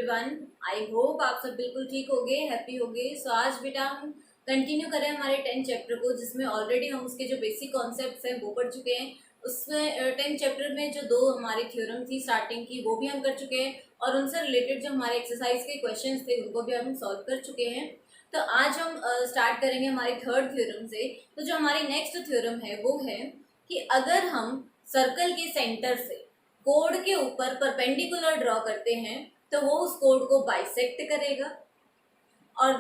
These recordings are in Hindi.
एवरीवन, आई होप आप सब बिल्कुल ठीक होगे, हैप्पी होगे। सो आज बेटा हम कंटिन्यू करें हमारे 10th चैप्टर को, जिसमें ऑलरेडी हम उसके जो बेसिक कॉन्सेप्ट्स हैं वो पढ़ चुके हैं। उसमें 10th चैप्टर में जो 2 हमारी थ्योरम थी स्टार्टिंग की वो भी हम कर चुके हैं, और उनसे रिलेटेड जो हमारे एक्सरसाइज के क्वेश्चंस थे उनको भी हम सॉल्व कर चुके हैं। तो आज हम स्टार्ट करेंगे हमारी थर्ड थ्योरम से। तो जो हमारी नेक्स्ट थ्योरम है वो है कि अगर हम सर्कल के सेंटर से कोड के ऊपर परपेंडिकुलर ड्रॉ करते हैं तो वो उस कोड को बाइसेक्ट करेगा। और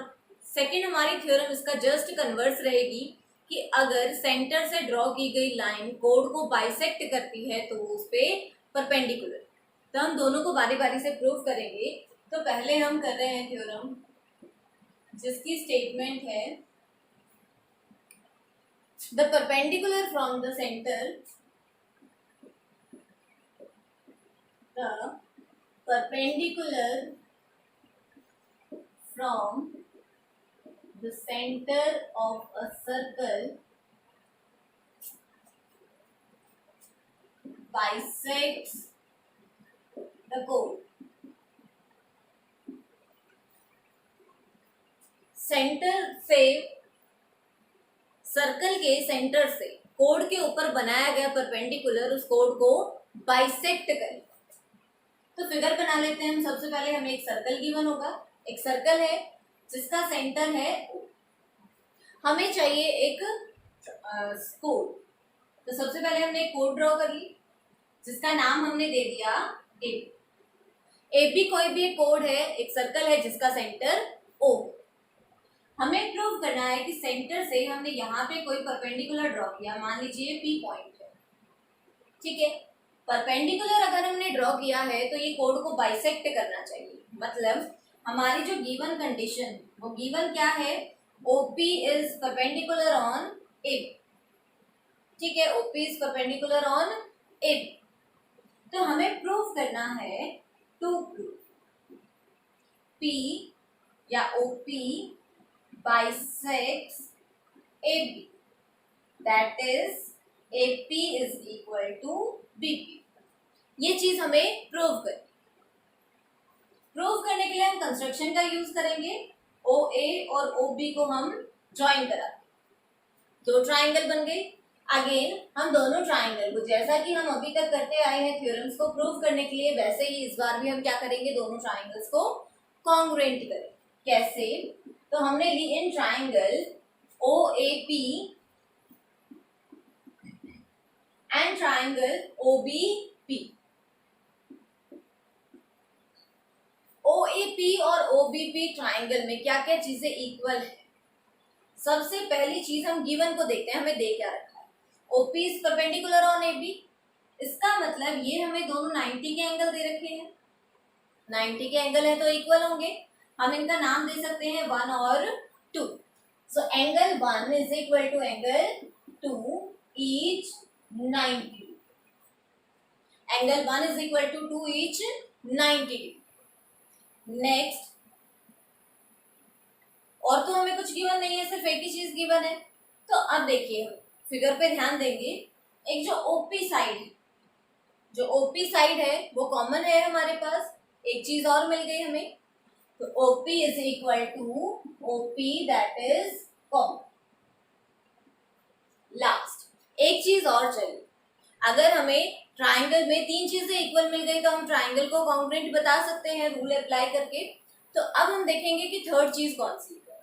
सेकंड हमारी थ्योरम इसका जस्ट कन्वर्स रहेगी कि अगर सेंटर से ड्रॉ की गई लाइन कोड को बाइसेक्ट करती है तो वो उस पे परपेंडिकुलर। तो हम दोनों को बारी बारी से प्रूव करेंगे। तो पहले हम कर रहे हैं थ्योरम जिसकी स्टेटमेंट है the perpendicular from the centre, the perpendicular from the center of a circle bisects the chord. Centre से सर्कल के सेंटर से कोड के ऊपर बनाया गया परपेंडिकुलर उस कोड को बाइसेक्ट करें। तो फिगर बना लेते हैं हम। सबसे पहले हमें एक सर्कल गिवन होगा, एक सर्कल है जिसका सेंटर है O। हमें चाहिए एक कोड। तो सबसे पहले हमने एक कोड ड्रॉ कर ली जिसका नाम हमने दे दिया AB। AB कोई भी एक कोड है, एक सर्कल है जिसका सेंटर O। हमें प्रूव करना है कि सेंटर से हमने यहाँ पे कोई परपेंडिकुलर ड्रॉ किया, मान लीजिए P पॉइंट है, ठीक है। परपेंडिकुलर अगर हमने ड्रॉ किया है तो ये कोड को बाइसेक्ट करना चाहिए। मतलब हमारी जो गिवन कंडीशन वो गिवन क्या है, OP is perpendicular on AB, ठीक है। OP is perpendicular on AB। तो हमें प्रूव करना है टू प्रूव P या OP bisects AB, that is AP is equal to BP। ये चीज हमें प्रूव करने के लिए हम कंस्ट्रक्शन का यूज करेंगे। OA और OB को हम ज्वाइन कराते, 2 ट्राइंगल बन गए। अगेन हम दोनों ट्राइंगल को, जैसा कि हम अभी तक करते आए हैं थ्योरम्स को प्रूव करने के लिए, वैसे ही इस बार भी हम क्या करेंगे, दोनों ट्राइंगल्स को कॉन्ग्रुएंट करें। कैसे? तो हमने ली इन triangle OAP and triangle OBP। OAP और OBP ट्राइंगल में क्या क्या चीजें इक्वल है? सबसे पहली चीज हम गिवन को देखते हैं, हमें दे क्या रखा है, OP is perpendicular on AB। इसका मतलब ये हमें दोनों 90 के एंगल दे रखे हैं, 90 के एंगल है तो इक्वल होंगे। हम इनका नाम दे सकते हैं 1 और 2। So angle 1 is equal to angle 2 each 90। Angle 1 is equal to 2 each 90। Next, और तो हमें कुछ गिवन नहीं है, सिर्फ एक ही चीज गिवन है। तो अब देखिए फिगर पे ध्यान देंगे, एक जो OP साइड है, जो OP साइड है वो कॉमन है हमारे पास, एक चीज और मिल गई हमें। तो OP is equal to OP that is common. Last एक चीज और चाहिए, अगर हमें ट्राइंगल में 3 चीजें इक्वल मिल गई तो हम ट्राइंगल को कॉन्ग्रुएंट बता सकते हैं रूल अप्लाई करके। तो अब हम देखेंगे कि थर्ड चीज कौन सी है।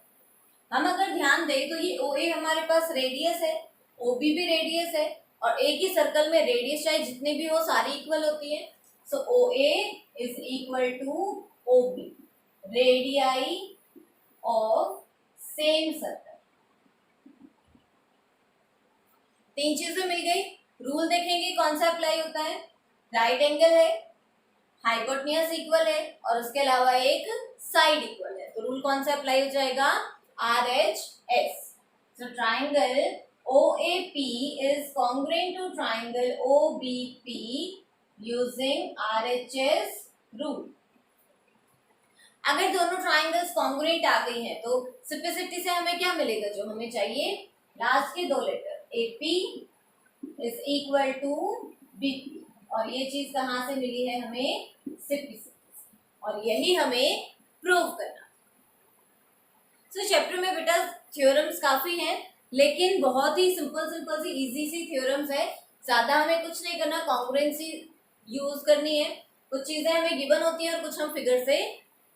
हम अगर ध्यान दें तो ये OA हमारे पास रेडियस है, OB भी रेडियस है, और एक ही सर्कल में रेडियस चाहे जितने भी हो सारी इक्वल होती है। So OA is equal to OB, radii of same circle. 3 चीजें मिल गई। रूल देखेंगे कौन सा अप्लाई होता है, राइट एंगल है, हाइपोटेन्यूज इक्वल है, और उसके अलावा एक साइड इक्वल है। तो रूल कौन सा अप्लाई हो जाएगा, RHS। So triangle OAP is congruent to triangle OBP using RHS rule. अगर दोनों ट्राइंगल्स कॉन्ग्रुएंट आ गई हैं तो सिंपलिसिटी से हमें क्या मिलेगा, जो हमें चाहिए, लास्ट के 2 letter AP is equal to BP। और ये चीज कहाँ से मिली है हमें, सिंपलिसिटी। और यही हमें प्रूव करना। तो चैप्टर में बेटा थ्योरम्स काफी हैं, लेकिन बहुत ही सिंपल सिंपल सी इजी सी थ्योरम्स है, ज्यादा हमें कुछ नहीं करना, कॉन्ग्रुएंसी यूज करनी है। कुछ चीजें हमें गिवन होती हैं और कुछ हम फिगर से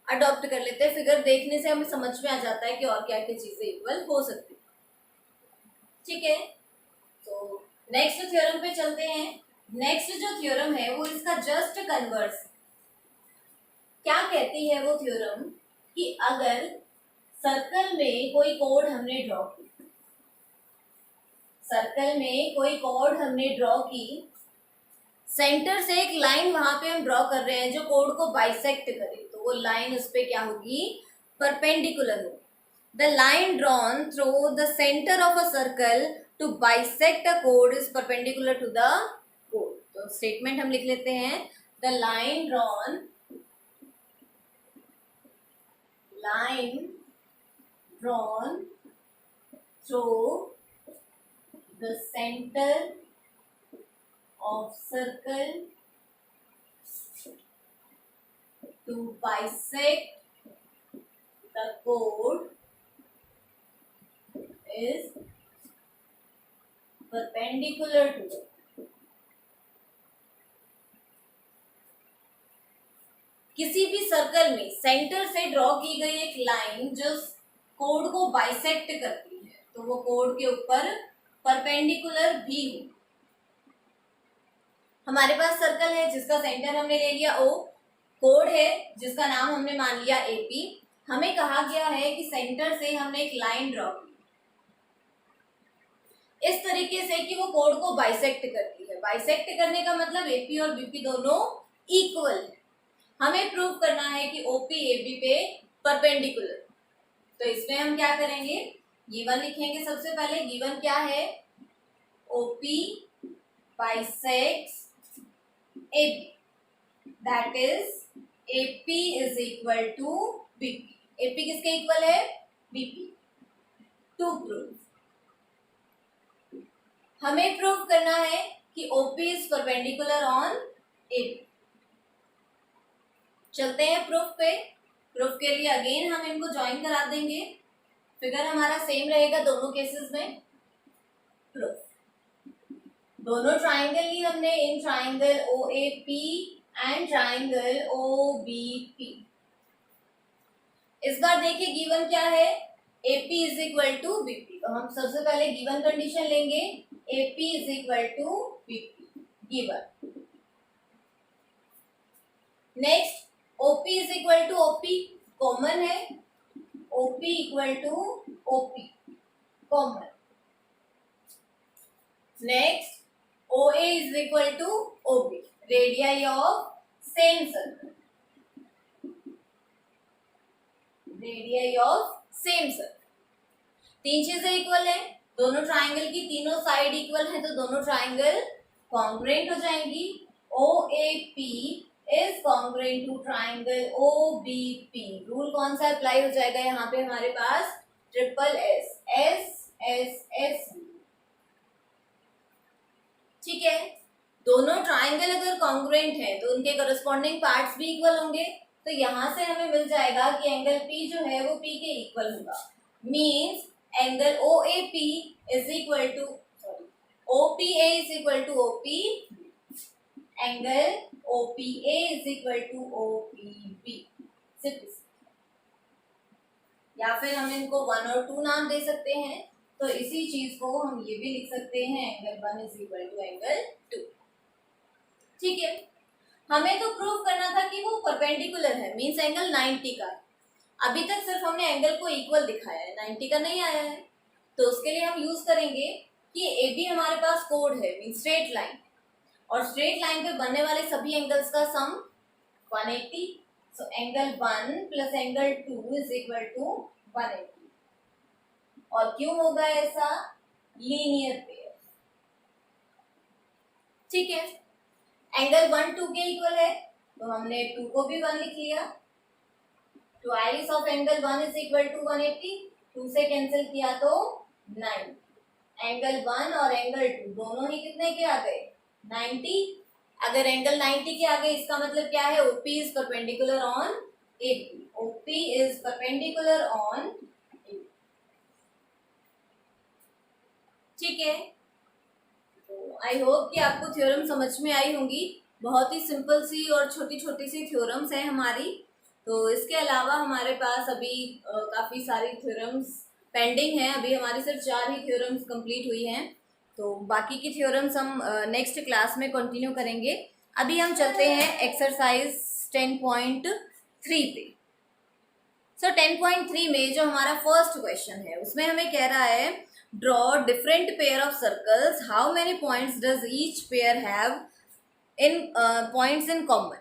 अडॉप्ट कर लेते हैं। फिगर देखने से हमें समझ में आ जाता है कि और क्या क्या चीजें इक्वल हो सकती है। ठीक है, तो नेक्स्ट थ्योरम पे चलते हैं। नेक्स्ट जो थ्योरम है वो इसका जस्ट कन्वर्स। क्या कहती है वो थ्योरम कि अगर सर्कल में कोई कोड हमने ड्रॉ की, सर्कल में कोई कोड हमने ड्रॉ की, सेंटर से एक लाइन वहां पे हम ड्रॉ कर रहे हैं जो कोड को बाइसेक्ट करे, तो वो लाइन उस पे क्या होगी, परपेंडिकुलर होगी। The line drawn through the centre of a circle to bisect a code is perpendicular to the code. तो स्टेटमेंट हम लिख लेते हैं, the line drawn through the center of circle to bisect the chord is perpendicular to it. किसी भी सर्कल में सेंटर से ड्रॉ की गई एक लाइन जो कोड को बाइसेक्ट करती है, तो वो कोड के ऊपर परपेंडिकुलर भी हो। हमारे पास सर्कल है जिसका सेंटर हमने ले लिया O, कोड है जिसका नाम हमने मान लिया AP। हमें कहा गया है कि सेंटर से हमने एक लाइन ड्रॉ की इस तरीके से कि वो कोड को बाइसेक्ट करती है। बाइसेक्ट करने का मतलब AP और BP दोनों इक्वल है। हमें प्रूव करना है कि OP AB पे परपेंडिकुलर। तो इसमें हम क्या करेंगे, गिवन लिखेंगे। सबसे पहले गिवन क्या है, OP bisects AB, that is AP is equal to BP। AP किसके इक्वल है, BP। टू प्रूव, हमें प्रूव करना है कि OP is perpendicular on AB। चलते हैं प्रूफ पे। प्रूफ के लिए अगेन हम इनको ज्वाइन करा देंगे, फिगर हमारा सेम रहेगा दोनों केसेस में। प्रूफ, दोनों ट्राइंगल ली हमने, in triangle OAP and triangle OBP। इस बार देखिए गिवन क्या है, AP is equal to BP। तो हम सबसे पहले गिवन कंडीशन लेंगे, AP is equal to BP given. Next OP is equal to OP, common है, OP equal to OP common. Next OA is equal to OB, radii of same circle, radii of same circle. तीन चीजें इक्वल है, दोनों ट्राइंगल की तीनों साइड इक्वल है, तो दोनों ट्राइंगल कॉन्ग्रुएंट हो जाएंगी। OAP is congruent to triangle OBP। Rule कौन सा अप्लाई हो जाएगा यहाँ पे, हमारे पास triple S, S S S। ठीक है, दोनों ट्राइंगल अगर कॉन्ग्रुएंट है तो उनके करस्पॉन्डिंग पार्ट्स भी इक्वल होंगे। तो यहाँ से हमें मिल जाएगा कि एंगल P जो है वो P के इक्वल होगा। Means angle OAP is equal to, sorry, OPA is equal to OP, angle OPA is equal to OPB। सिर्फ, या फिर हम इनको 1 और 2 नाम दे सकते हैं। तो इसी चीज को हम ये भी लिख सकते हैं, angle 1 is equal to angle 2। ठीक है, हमें तो प्रूव करना था कि वो परपेंडिकुलर है, मींस एंगल 90 का। अभी तक सिर्फ हमने एंगल को इक्वल दिखाया है, 90 का नहीं आया है। तो उसके लिए हम यूज करेंगे कि AB हमारे पास कोड है, मींस स्ट्रेट लाइन, और स्ट्रेट लाइन पे बनने वाले सभी एंगल्स का sum 180। So angle 1 plus angle 2 is equal to 180। और क्यों होगा ऐसा, लीनियर पेयर। ठीक है, एंगल 1 2 के इक्वल है, तो हमने 2 को भी 1 लिख लिया। Twice of angle 1 is equal to 180, 2 से कैंसिल किया तो 9। एंगल 1 और एंगल 2 दोनों ही कितने के आ गए, 90। अगर एंगल 90 के आगे, इसका मतलब क्या है, OP is perpendicular on AP, OP is perpendicular on, ठीक है। तो आई होप कि आपको थ्योरम समझ में आई होंगी। बहुत ही सिंपल सी और छोटी छोटी सी थ्योरम्स हैं हमारी। तो इसके अलावा हमारे पास अभी काफ़ी सारी थ्योरम्स पेंडिंग हैं। अभी हमारी सिर्फ 4 ही थ्योरम्स कंप्लीट हुई हैं, तो बाकी की थ्योरम्स हम नेक्स्ट क्लास में कंटिन्यू करेंगे। अभी हम चलते हैं एक्सरसाइज 10.3 पे। सो 10.3 में जो हमारा फर्स्ट क्वेश्चन है उसमें हमें कह रहा है draw different pair of circles, how many points does each pair have in points in common.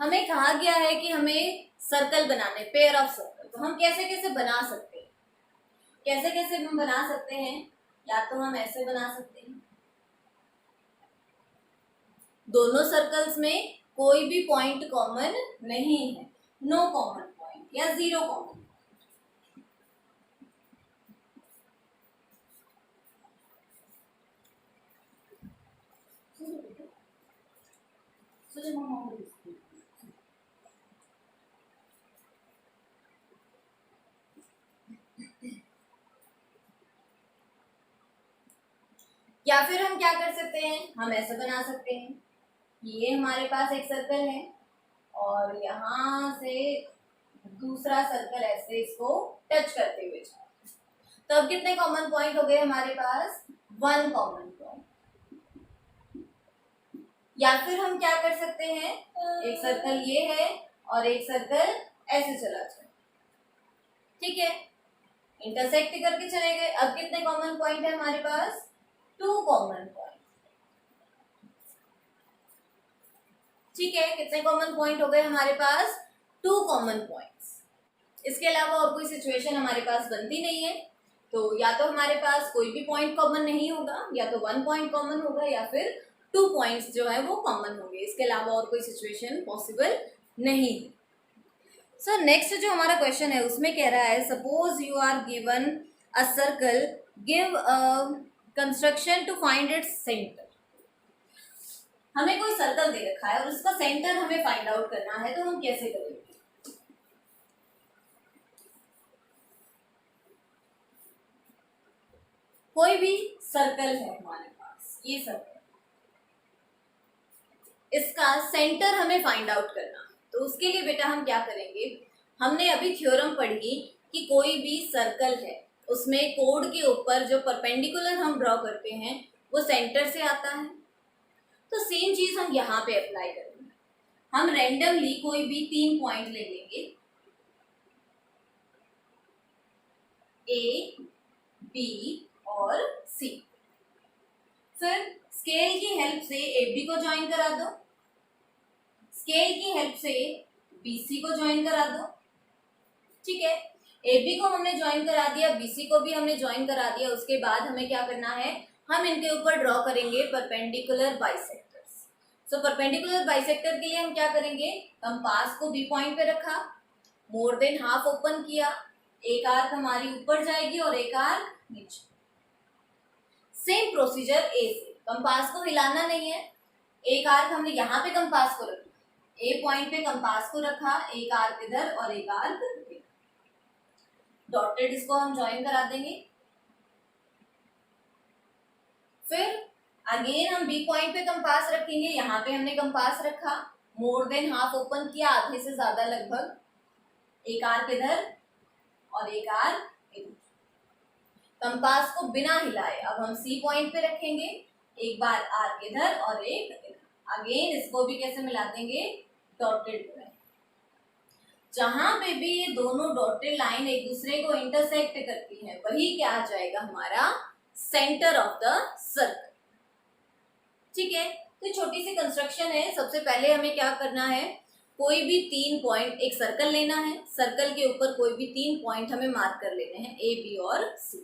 हमें कहा गया है कि हमें सर्कल बनाने, पेयर ऑफ सर्कल। तो हम कैसे कैसे बना सकते हैं, कैसे कैसे हम बना सकते हैं? या तो हम ऐसे बना सकते हैं, दोनों सर्कल्स में कोई भी पॉइंट कॉमन नहीं है, नो कॉमन पॉइंट या जीरो कॉमन। या फिर हम क्या कर सकते हैं, हम ऐसे बना सकते हैं, ये हमारे पास एक सर्कल है और यहाँ से दूसरा सर्कल ऐसे इसको टच करते हुए जाए। तो अब कितने कॉमन पॉइंट हो गए हमारे पास? 1 कॉमन पॉइंट। या फिर हम क्या कर सकते हैं, एक सर्कल ये है और एक सर्कल ऐसे चला जाए, ठीक है, इंटरसेक्ट करके चले गए। अब कितने कॉमन पॉइंट है हमारे पास? 2 कॉमन पॉइंट, ठीक है। कितने कॉमन पॉइंट हो गए हमारे पास? 2 कॉमन पॉइंट्स। इसके अलावा और कोई सिचुएशन हमारे पास बनती नहीं है। तो या तो हमारे पास कोई भी पॉइंट कॉमन नहीं होगा, या तो 1 पॉइंट कॉमन होगा, या फिर 2 पॉइंट्स जो है वो कॉमन होंगे। इसके अलावा और कोई सिचुएशन पॉसिबल नहीं है। सो नेक्स्ट जो हमारा क्वेश्चन है उसमें कह रहा है suppose you are given a circle, give a construction to find its centre. हमें कोई सर्कल दे रखा है और उसका सेंटर हमें फाइंड आउट करना है, तो हम कैसे करेंगे? कोई भी सर्कल है हमारे पास, ये सर्कल, इसका सेंटर हमें फाइंड आउट करना है। तो उसके लिए बेटा हम क्या करेंगे, हमने अभी थ्योरम पढ़ी कि कोई भी सर्कल है उसमें कोड के ऊपर जो परपेंडिकुलर हम ड्रॉ करते हैं वो सेंटर से आता है। तो सेम चीज हम यहाँ पे अप्लाई करेंगे। हम रैंडमली कोई भी 3 पॉइंट ले लेंगे, ए, बी और सी। फिर स्केल की हेल्प से ए बी को ज्वाइन करा दो, स्केल की हेल्प से बीसी को ज्वाइन करा दो, ठीक है। ए बी को हमने ज्वाइन करा दिया, बीसी को भी हमने ज्वाइन करा दिया। उसके बाद हमें क्या करना है, हम इनके ऊपर ड्रॉ करेंगे perpendicular bisectors. So perpendicular bisector के लिए हम क्या करेंगे, कंपास को बी पॉइंट पे रखा, मोर देन हाफ ओपन किया, एक आर्क हमारी ऊपर जाएगी और एक आर्क नीचे। सेम प्रोसीजर ए से, कंपास को हिलाना नहीं है, एक आर्क हमने यहाँ पे कंपास को रखा, ए पॉइंट पे कंपास को रखा, एक आर्क इधर और एक आर्क इधर, डॉटेड इसको हम ज्वाइन करा देंगे। फिर अगेन हम बी पॉइंट पे कंपास रखेंगे, यहाँ पे हमने कंपास रखा, मोर देन हाफ ओपन किया, आधे से ज्यादा लगभग, एक आर्क इधर और एक आर्क इधर। कंपास को बिना हिलाए अब हम सी पॉइंट पे रखेंगे, एक बार आर्क इधर और एक इधर, अगेन इसको भी कैसे मिला देंगे, डॉटेड लाइन। जहां पे भी ये दोनों डॉटेड लाइन एक दूसरे को इंटरसेक्ट करती है वही क्या आ जाएगा, हमारा सेंटर ऑफ द सर्कल, ठीक है। तो छोटी सी कंस्ट्रक्शन है। सबसे पहले हमें क्या करना है, कोई भी 3 पॉइंट, एक सर्कल लेना है, सर्कल के ऊपर कोई भी 3 पॉइंट हमें मार्क कर लेने हैं, ए बी और सी।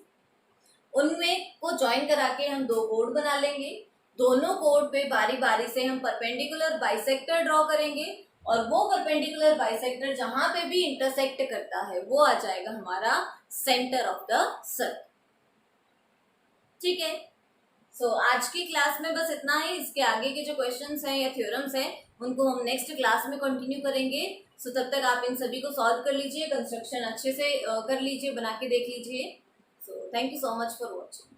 उनमें को ज्वाइन करा के हम दो कोड बना लेंगे। दोनों कोड पे बारी बारी से हम परपेंडिकुलर बाइसेक्टर ड्रॉ करेंगे और वो परपेंडिकुलर बाइसेक्टर जहां पे भी इंटरसेक्ट करता है वो आ जाएगा हमारा सेंटर ऑफ द सर्कल। ठीक है, सो आज की क्लास में बस इतना ही। इसके आगे के जो क्वेश्चंस हैं या थ्योरम्स हैं उनको हम नेक्स्ट क्लास में कंटिन्यू करेंगे। सो तब तक आप इन सभी को सॉल्व कर लीजिए, कंस्ट्रक्शन अच्छे से कर लीजिए, बना के देख लीजिए। So thank you so much for watching.